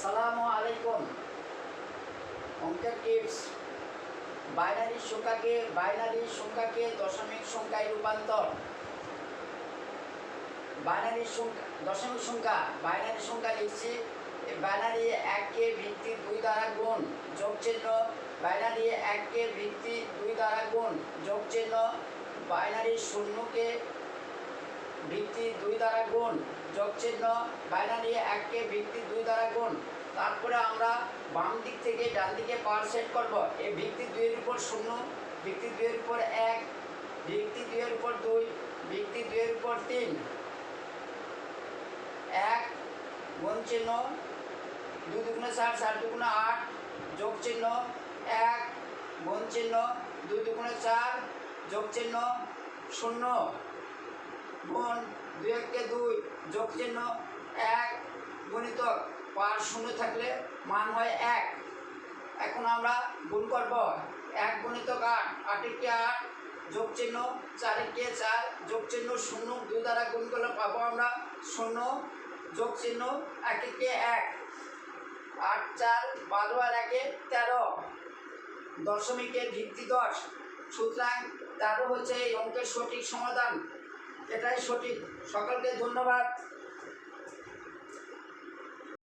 আসসালামু আলাইকুম। অঙ্কের টিপস। বাইনারি সংখ্যাকে দশমিক সংখ্যায় রূপান্তর। দশমিক সংখ্যা বাইনারি সংখ্যা লিখছি। বাইনারি 1কে ভিত্তি 2 দ্বারা গুণ, যোগ চিহ্ন। বাইনারি 1কে ভিত্তি 2 দ্বারা গুণ, যোগ চিহ্ন। বাইনারি 0কে ভিত্তি 2 দ্বারা গুণ, যোগ চিহ্ন। বাইনারি 1কে ভিত্তি 2 দ্বারা গুণ। তারপরে আমরা বাম দিক থেকে ডান দিকে পাওয়ার সেট করব। এই ভিত্তি 2 এর উপর 0, ভিত্তি 2 এর উপর 1, ভিত্তি 2 এর উপর 2, ভিত্তি 2 এর উপর 3। 1 গুণ চিহ্ন, 2 দুগুণে 4, 4 দুগুণে 8, যোগ চিহ্ন। 1 গুণ চিহ্ন, 2 দুগুণে 4, যোগ চিহ্ন। 0 গুণ 2 একে 2, যোগ চিহ্ন। 1 গুণিতক পার 0 থাকলে মান হয় 1। এখন আমরা গুণ করব। 1 গুণিতক 8, 8 একে 8, যোগ চিহ্ন। 4 একে 4, যোগ চিহ্ন। 0 2 দ্বারা গুণ করলে পাবো আমরা 0, যোগ চিহ্ন। 1 একে 1, 8 4 12 আর 1 13। দশমিকের ভিত্তি 10, সুতরাং 13 হচ্ছে এই অঙ্কের সঠিক সমাধান। এটাই সঠিক। সকলকে ধন্যবাদ।